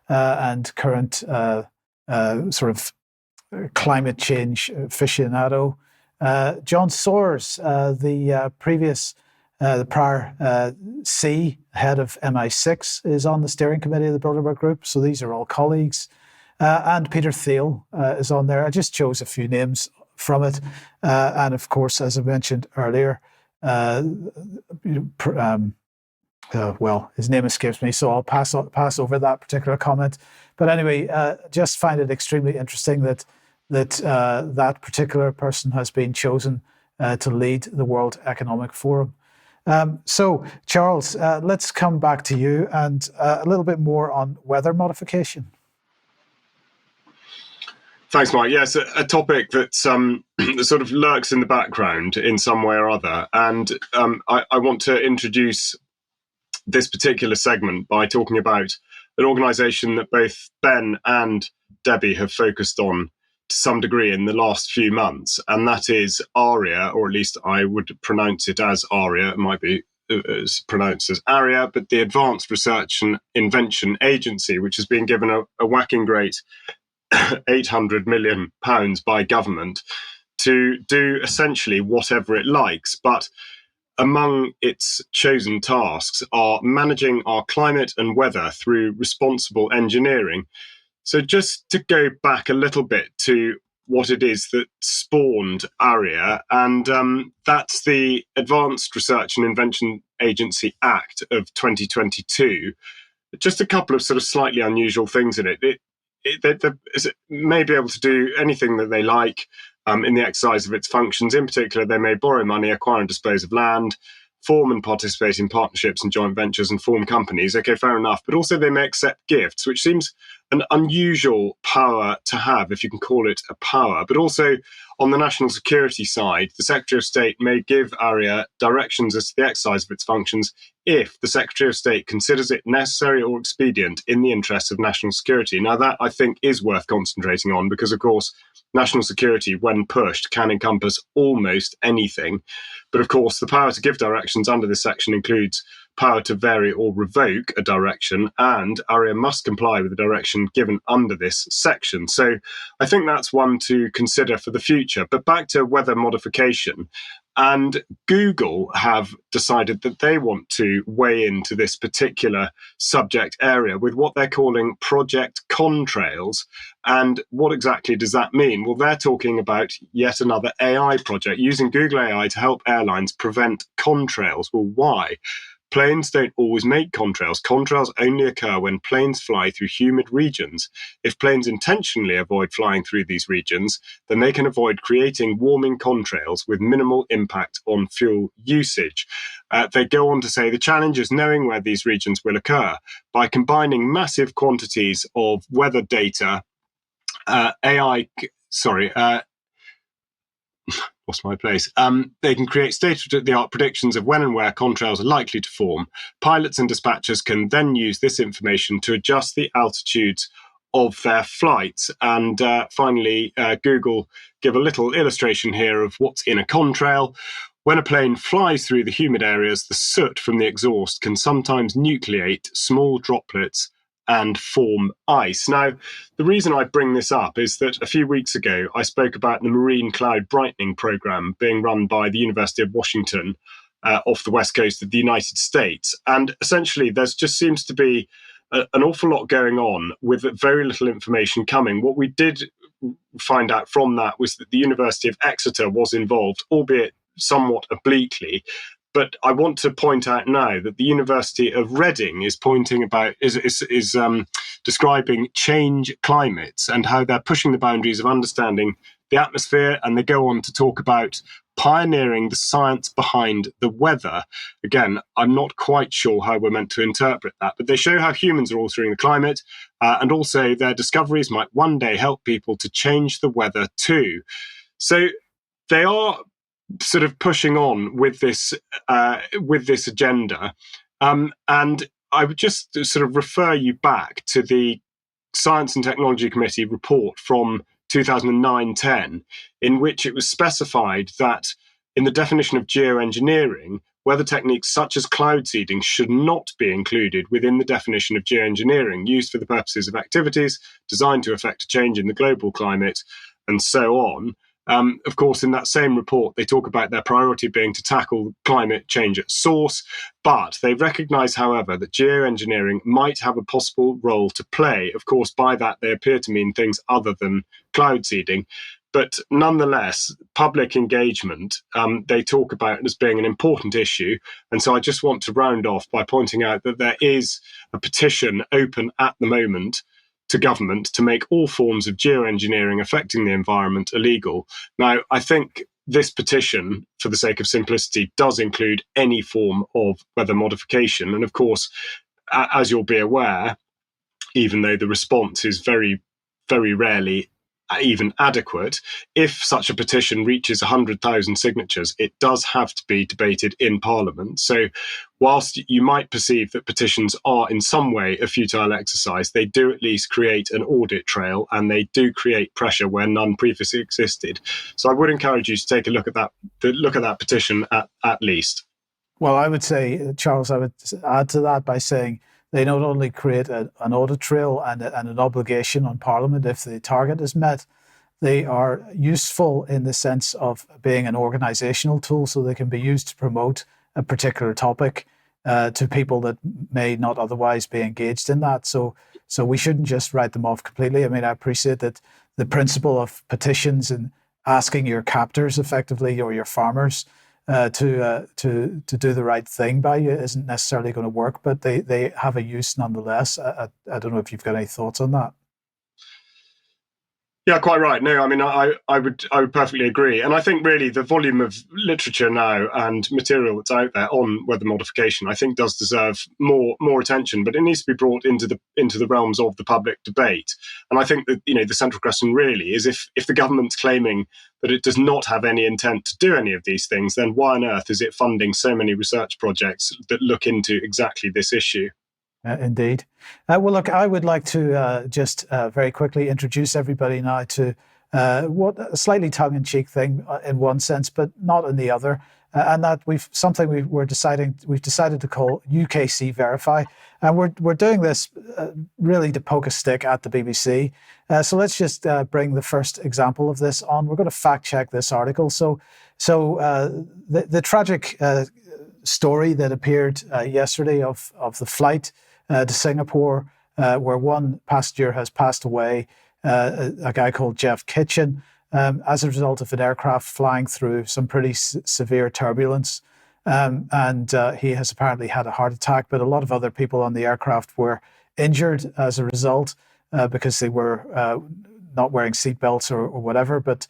and current sort of climate change aficionado. John Soares, the prior C, head of MI6, is on the steering committee of the Bilderberg Group. So these are all colleagues. And Peter Thiel is on there. I just chose a few names from it. And of course, as I mentioned earlier, well, his name escapes me, so I'll pass over that particular comment. But anyway, just find it extremely interesting that that particular person has been chosen to lead the World Economic Forum. So, Charles, let's come back to you and a little bit more on weather modification. Thanks, Mike. Yes, a topic that sort of lurks in the background in some way or other. And I want to introduce this particular segment by talking about an organisation that both Ben and Debbie have focused on to some degree in the last few months, and that is ARIA, or at least I would pronounce it as ARIA. It might be pronounced as ARIA, but the Advanced Research and Invention Agency, which has been given a whacking great £800 million by government to do essentially whatever it likes. But among its chosen tasks are managing our climate and weather through responsible engineering. So just to go back a little bit to what it is that spawned ARIA, and that's the Advanced Research and Invention Agency Act of 2022. Just a couple of sort of slightly unusual things in it. They may be able to do anything that they like in the exercise of its functions. In particular, they may borrow money, acquire and dispose of land, form and participate in partnerships and joint ventures and form companies. Okay, fair enough. But also they may accept gifts, which seems an unusual power to have, if you can call it a power. But also on the national security side, the Secretary of State may give ARIA directions as to the exercise of its functions if the Secretary of State considers it necessary or expedient in the interests of national security. Now, that I think is worth concentrating on because, of course, national security, when pushed, can encompass almost anything. But of course, the power to give directions under this section includes power to vary or revoke a direction, and ARIA must comply with the direction given under this section. So I think that's one to consider for the future. But back to weather modification. And Google have decided that they want to weigh into this particular subject area with what they're calling Project Contrails. And what exactly does that mean? Well, they're talking about yet another AI project using Google AI to help airlines prevent contrails. Well, why? Planes don't always make contrails. Contrails only occur when planes fly through humid regions. If planes intentionally avoid flying through these regions, then they can avoid creating warming contrails with minimal impact on fuel usage. They go on to say the challenge is knowing where these regions will occur. By combining massive quantities of weather data, lost my place. They can create state-of-the-art predictions of when and where contrails are likely to form. Pilots and dispatchers can then use this information to adjust the altitudes of their flights. And finally, Google give a little illustration here of what's in a contrail. When a plane flies through the humid areas, the soot from the exhaust can sometimes nucleate small droplets and form ice. Now, the reason I bring this up is that a few weeks ago, I spoke about the Marine Cloud Brightening Program being run by the University of Washington off the west coast of the United States. And essentially, there just seems to be an awful lot going on with very little information coming. What we did find out from that was that the University of Exeter was involved, albeit somewhat obliquely. But I want to point out now that the University of Reading is describing change climates and how they're pushing the boundaries of understanding the atmosphere. And they go on to talk about pioneering the science behind the weather. Again, I'm not quite sure how we're meant to interpret that, but they show how humans are altering the climate, and also their discoveries might one day help people to change the weather too. So they are sort of pushing on with this agenda, and I would just sort of refer you back to the Science and Technology Committee report from 2009-10, in which it was specified that in the definition of geoengineering, weather techniques such as cloud seeding should not be included within the definition of geoengineering used for the purposes of activities designed to effect a change in the global climate and so on. Of course, in that same report, they talk about their priority being to tackle climate change at source, but they recognise, however, that geoengineering might have a possible role to play. Of course, by that, they appear to mean things other than cloud seeding. But nonetheless, public engagement, they talk about as being an important issue. And so I just want to round off by pointing out that there is a petition open at the moment to government to make all forms of geoengineering affecting the environment illegal. Now, I think this petition, for the sake of simplicity, does include any form of weather modification. And of course, as you'll be aware, even though the response is very, very rarely even adequate, if such a petition reaches 100,000 signatures, it does have to be debated in Parliament. So whilst you might perceive that petitions are in some way a futile exercise, they do at least create an audit trail, and they do create pressure where none previously existed. So I would encourage you to take a look at that petition at least. Well, I would say, Charles, I would add to that by saying they not only create an audit trail and an obligation on Parliament if the target is met, they are useful in the sense of being an organisational tool, so they can be used to promote a particular topic to people that may not otherwise be engaged in that. So we shouldn't just write them off completely. I mean, I appreciate that the principle of petitions and asking your captors effectively, or your farmers, to do the right thing by you isn't necessarily going to work, but they have a use nonetheless. I don't know if you've got any thoughts on that. Yeah, quite right. No, I mean, I would perfectly agree. And I think really the volume of literature now and material that's out there on weather modification, I think does deserve more attention, but it needs to be brought into the realms of the public debate. And I think that, the central question really is if the government's claiming that it does not have any intent to do any of these things, then why on earth is it funding so many research projects that look into exactly this issue? Indeed. Well, look, I would like to just very quickly introduce everybody now to what a slightly tongue-in-cheek thing in one sense, but not in the other, and that we've decided to call UKC Verify, and we're doing this really to poke a stick at the BBC. So let's just bring the first example of this on. We're going to fact check this article. So the tragic story that appeared yesterday of the flight to Singapore, where one passenger has passed away, a guy called Jeff Kitchen, as a result of an aircraft flying through some pretty severe turbulence. And he has apparently had a heart attack, but a lot of other people on the aircraft were injured as a result because they were not wearing seatbelts or whatever. But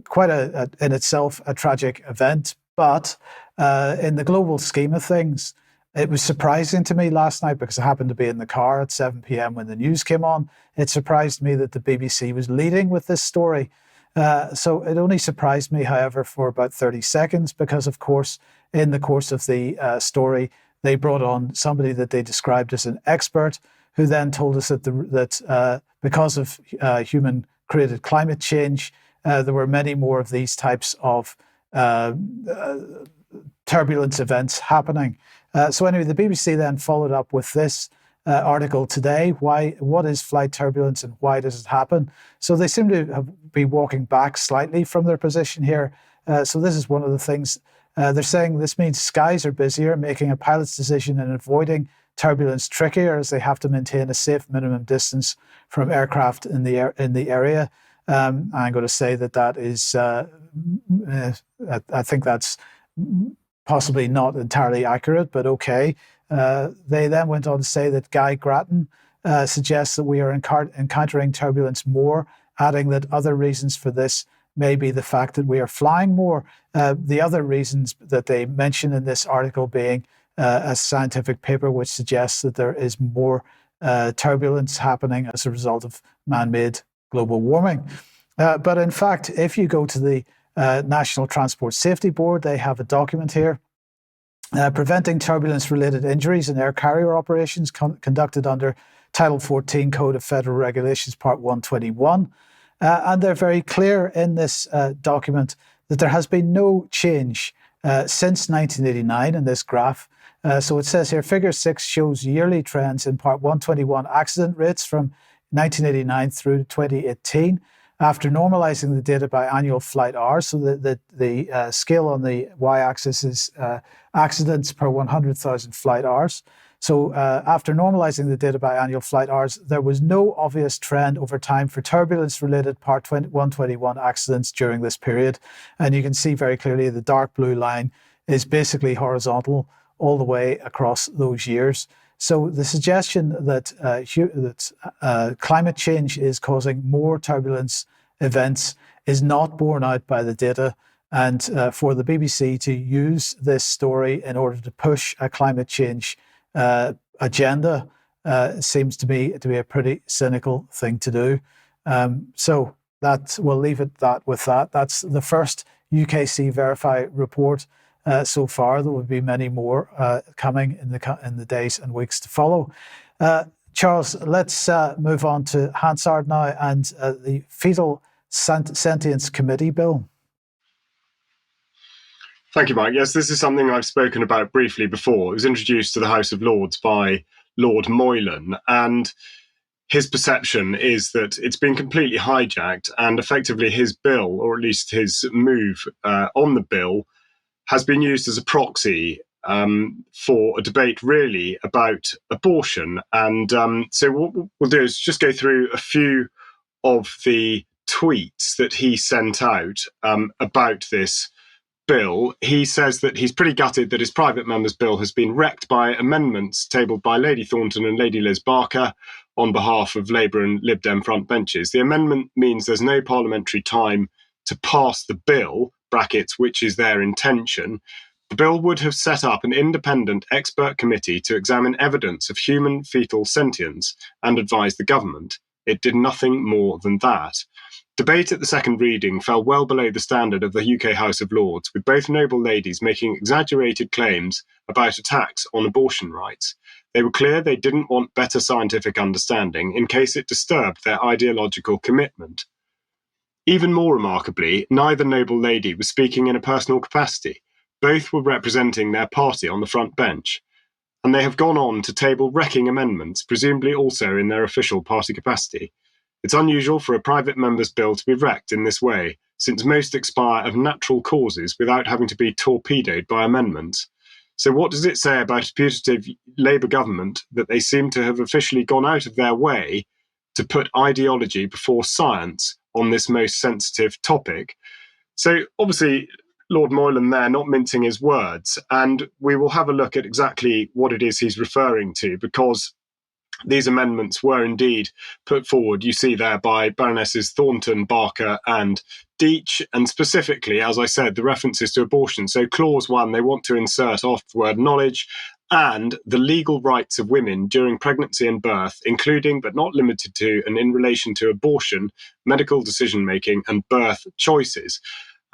quite in itself a tragic event. But in the global scheme of things, it was surprising to me last night because I happened to be in the car at 7 p.m. when the news came on. It surprised me that the BBC was leading with this story. So it only surprised me, however, for about 30 seconds because, of course, in the course of the story, they brought on somebody that they described as an expert, who then told us that because of human-created climate change, there were many more of these types of turbulence events happening. So anyway, the BBC then followed up with this article today. What is flight turbulence and why does it happen? So they seem to be walking back slightly from their position here. So this is one of the things they're saying. This means skies are busier, making a pilot's decision and avoiding turbulence trickier, as they have to maintain a safe minimum distance from aircraft in the area. I'm going to say that is, I think that's possibly not entirely accurate, but okay. They then went on to say that Guy Grattan suggests that we are encountering turbulence more, adding that other reasons for this may be the fact that we are flying more. The other reasons that they mention in this article being a scientific paper which suggests that there is more turbulence happening as a result of man-made global warming. But in fact, if you go to the National Transport Safety Board, they have a document here, preventing turbulence-related injuries in air carrier operations conducted under Title 14 Code of Federal Regulations, Part 121. And they're very clear in this document that there has been no change since 1989 in this graph. So it says here, Figure 6 shows yearly trends in Part 121 accident rates from 1989 through 2018. After normalizing the data by annual flight hours, so the scale on the y-axis is accidents per 100,000 flight hours. So after normalizing the data by annual flight hours, there was no obvious trend over time for turbulence-related Part 121 accidents during this period. And you can see very clearly the dark blue line is basically horizontal all the way across those years. So the suggestion that climate change is causing more turbulence events is not borne out by the data. And for the BBC to use this story in order to push a climate change agenda seems to me to be a pretty cynical thing to do. So that we'll leave it with that. That's the first UKC Verify report so far. There will be many more coming in the days and weeks to follow. Charles, let's move on to Hansard now and the Fetal Sentience Committee bill. Thank you, Mike. Yes, this is something I've spoken about briefly before. It was introduced to the House of Lords by Lord Moylan, and his perception is that it's been completely hijacked, and effectively his bill, or at least his move on the bill, has been used as a proxy for a debate really about abortion. And so what we'll do is just go through a few of the tweets that he sent out about this bill. He says that he's pretty gutted that his private member's bill has been wrecked by amendments tabled by Lady Thornton and Lady Liz Barker on behalf of Labour and Lib Dem front benches. The amendment means there's no parliamentary time to pass the bill, brackets, which is their intention. The bill would have set up an independent expert committee to examine evidence of human fetal sentience and advise the government. It did nothing more than that. Debate at the second reading fell well below the standard of the UK House of Lords, with both noble ladies making exaggerated claims about attacks on abortion rights. They were clear they didn't want better scientific understanding in case it disturbed their ideological commitment. Even more remarkably, neither noble lady was speaking in a personal capacity. Both were representing their party on the front bench, and they have gone on to table wrecking amendments, presumably also in their official party capacity. It's unusual for a private member's bill to be wrecked in this way, since most expire of natural causes without having to be torpedoed by amendments. So what does it say about a putative Labour government that they seem to have officially gone out of their way to put ideology before science on this most sensitive topic? So obviously, Lord Moylan there not mincing his words, and we will have a look at exactly what it is he's referring to, because these amendments were indeed put forward, you see there, by Baronesses Thornton, Barker and Deach, and specifically, as I said, the references to abortion. So clause 1, they want to insert after the word knowledge and the legal rights of women during pregnancy and birth, including but not limited to and in relation to abortion, medical decision-making and birth choices.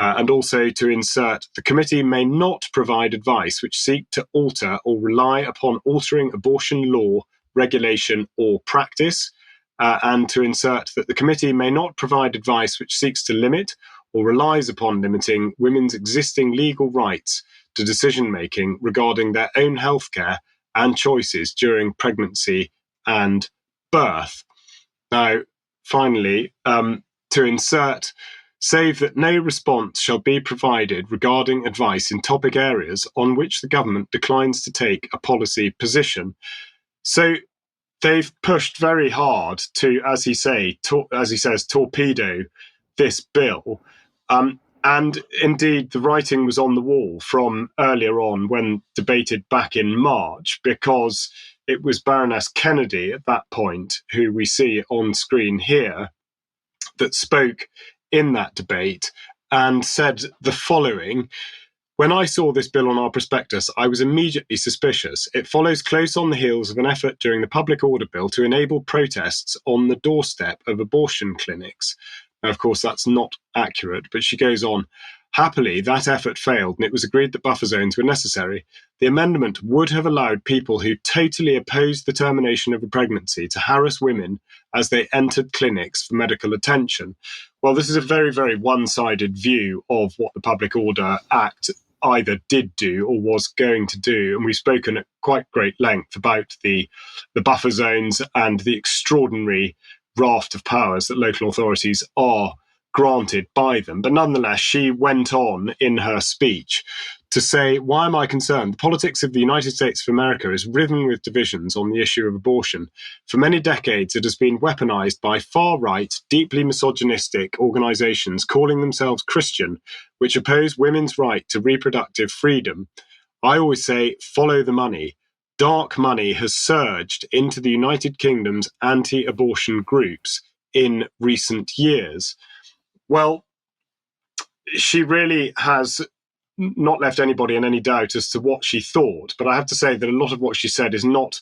And also to insert, the committee may not provide advice which seek to alter or rely upon altering abortion law, regulation or practice, and to insert that the committee may not provide advice which seeks to limit or relies upon limiting women's existing legal rights to decision-making regarding their own healthcare and choices during pregnancy and birth. Now, finally, to insert, save that no response shall be provided regarding advice in topic areas on which the government declines to take a policy position. So they've pushed very hard to, as he says, torpedo this bill. And indeed, the writing was on the wall from earlier on when debated back in March, because it was Baroness Kennedy at that point, who we see on screen here, that spoke in that debate and said the following: "When I saw this bill on our prospectus, I was immediately suspicious. It follows close on the heels of an effort during the Public Order Bill to enable protests on the doorstep of abortion clinics." Now, of course, that's not accurate, but she goes on, "Happily, that effort failed, and it was agreed that buffer zones were necessary. The amendment would have allowed people who totally opposed the termination of a pregnancy to harass women as they entered clinics for medical attention." Well, this is a very, very one-sided view of what the Public Order Act either did do or was going to do. And we've spoken at quite great length about the buffer zones and the extraordinary raft of powers that local authorities are granted by them. But nonetheless, she went on in her speech to say, why am I concerned? The politics of the United States of America is riven with divisions on the issue of abortion. For many decades, it has been weaponized by far-right, deeply misogynistic organizations calling themselves Christian, which oppose women's right to reproductive freedom. I always say, follow the money. Dark money has surged into the United Kingdom's anti-abortion groups in recent years. Well, she really has not left anybody in any doubt as to what she thought, but I have to say that a lot of what she said is not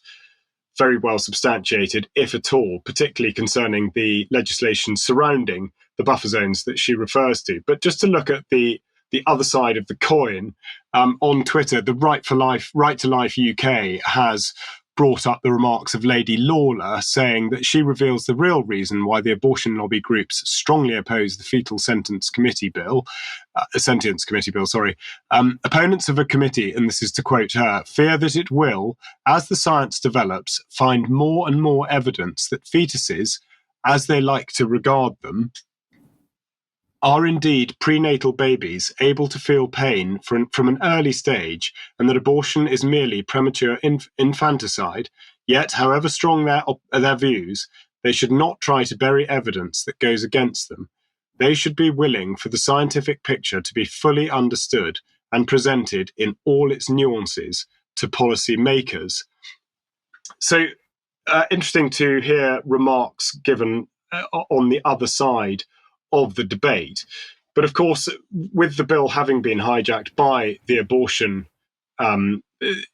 very well substantiated, if at all, particularly concerning the legislation surrounding the buffer zones that she refers to. But just to look at the other side of the coin, on Twitter, the Right to Life UK has brought up the remarks of Lady Lawler, saying that she reveals the real reason why the abortion lobby groups strongly oppose the Fetal Sentience Committee Bill. Opponents of a committee, and this is to quote her, fear that it will, as the science develops, find more and more evidence that fetuses, as they like to regard them, are indeed prenatal babies able to feel pain from an early stage, and that abortion is merely premature infanticide. Yet, however strong their views, they should not try to bury evidence that goes against them. They should be willing for the scientific picture to be fully understood and presented in all its nuances to policy makers. So, interesting to hear remarks given on the other side of the debate. But of course, with the bill having been hijacked by the abortion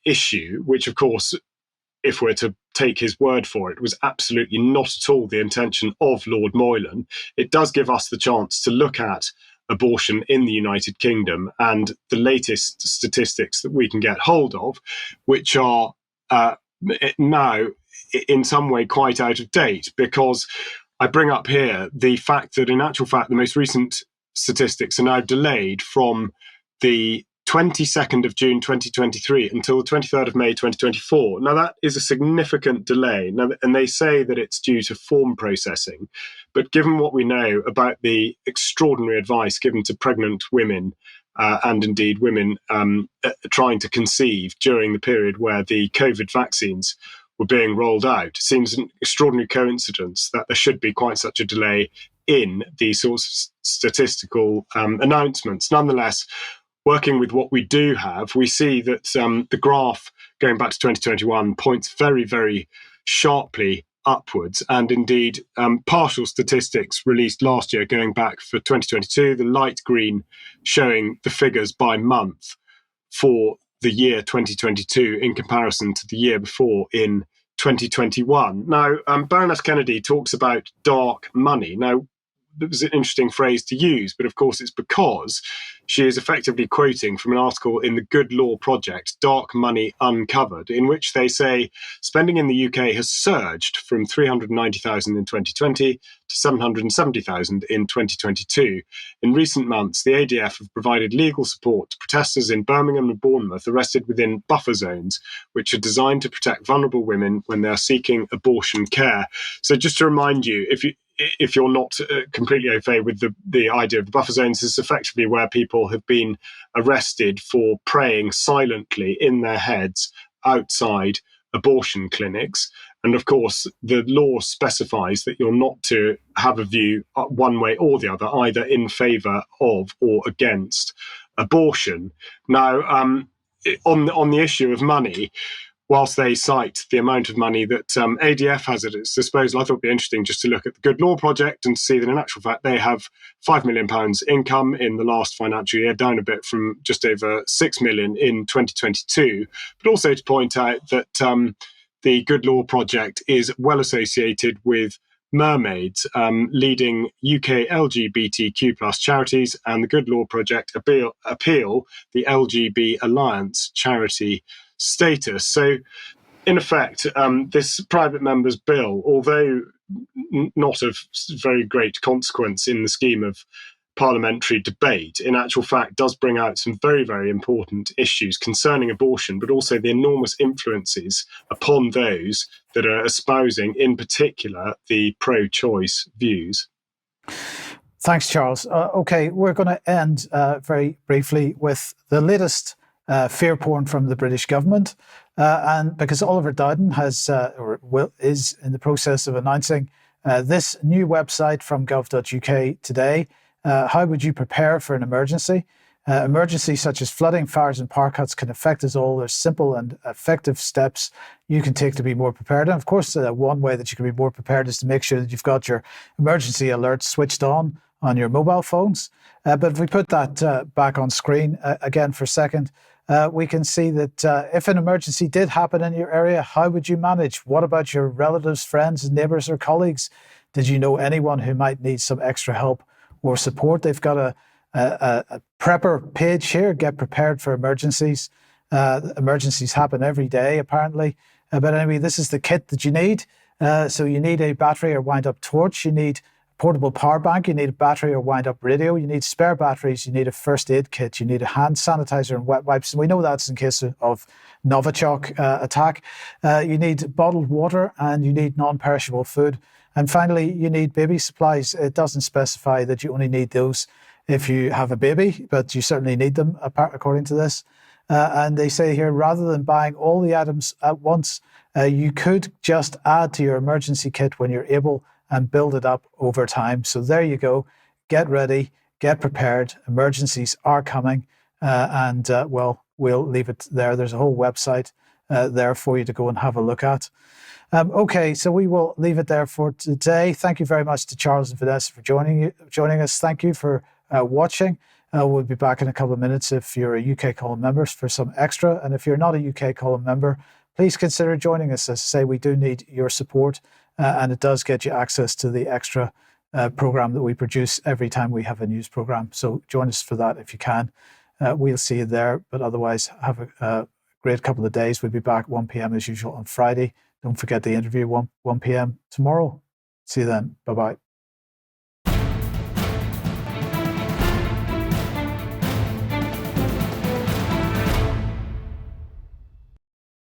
issue, which of course, if we're to take his word for it, was absolutely not at all the intention of Lord Moylan, it does give us the chance to look at abortion in the United Kingdom and the latest statistics that we can get hold of, which are now in some way quite out of date, because I bring up here the fact that in actual fact, the most recent statistics are now delayed from the 22nd of June 2023 until the 23rd of May 2024. Now, that is a significant delay. Now, and they say that it's due to form processing. But given what we know about the extraordinary advice given to pregnant women and indeed women trying to conceive during the period where the COVID vaccines were being rolled out, it seems an extraordinary coincidence that there should be quite such a delay in these sorts of statistical announcements. Nonetheless, working with what we do have, we see that the graph going back to 2021 points very, very sharply upwards. And indeed, partial statistics released last year going back for 2022, the light green showing the figures by month for the year 2022 in comparison to the year before in 2021. Now, Baroness Kennedy talks about dark money. Now, that was an interesting phrase to use, but of course it's because she is effectively quoting from an article in the Good Law Project, Dark Money Uncovered, in which they say spending in the UK has surged from 390,000 in 2020 to 770,000 in 2022. In recent months, the ADF have provided legal support to protesters in Birmingham and Bournemouth arrested within buffer zones, which are designed to protect vulnerable women when they are seeking abortion care. So just to remind you, if you're not completely au fait with the idea of the buffer zones, is effectively where people have been arrested for praying silently in their heads outside abortion clinics. And of course, the law specifies that you're not to have a view one way or the other, either in favour of or against abortion. Now, on the issue of money, whilst they cite the amount of money that ADF has at its disposal, I thought it would be interesting just to look at the Good Law Project and see that in actual fact they have £5 million income in the last financial year, down a bit from just over £6 million in 2022. But also to point out that the Good Law Project is well associated with Mermaids, leading UK LGBTQ plus charities, and the Good Law Project appeal the LGB Alliance charity status. So in effect, this private member's bill, although not of very great consequence in the scheme of parliamentary debate, in actual fact, does bring out some very, very important issues concerning abortion, but also the enormous influences upon those that are espousing, in particular, the pro-choice views. Thanks, Charles. Okay, we're going to end very briefly with the latest fear porn from the British government, and because Oliver Dowden is in the process of announcing this new website from gov.uk today. How would you prepare for an emergency? Emergencies such as flooding, fires and power cuts can affect us all. There's simple and effective steps you can take to be more prepared. And of course, one way that you can be more prepared is to make sure that you've got your emergency alerts switched on your mobile phones. But if we put that back on screen again for a second, we can see that if an emergency did happen in your area, how would you manage? What about your relatives, friends, neighbours or colleagues? Did you know anyone who might need some extra help or support? They've got a prepper page here, Get Prepared for Emergencies. Emergencies happen every day, apparently. But anyway, this is the kit that you need. So you need a battery or wind-up torch. You need a portable power bank. You need a battery or wind-up radio. You need spare batteries. You need a first aid kit. You need a hand sanitizer and wet wipes. And we know that's in case of Novichok attack. You need bottled water and you need non-perishable food. And finally, you need baby supplies. It doesn't specify that you only need those if you have a baby, but you certainly need them according to this. And they say here, rather than buying all the items at once, you could just add to your emergency kit when you're able and build it up over time. So there you go. Get ready, get prepared. Emergencies are coming. Well, we'll leave it there. There's a whole website there for you to go and have a look at. Okay, so we will leave it there for today. Thank you very much to Charles and Vanessa for joining us. Thank you for watching. We'll be back in a couple of minutes if you're a UK Column member for some extra. And if you're not a UK Column member, please consider joining us. As I say, we do need your support and it does get you access to the extra program that we produce every time we have a news program. So join us for that if you can. We'll see you there. But otherwise, have a great couple of days. We'll be back 1 p.m. as usual on Friday. Don't forget the interview 1 p.m. tomorrow. See you then. Bye-bye.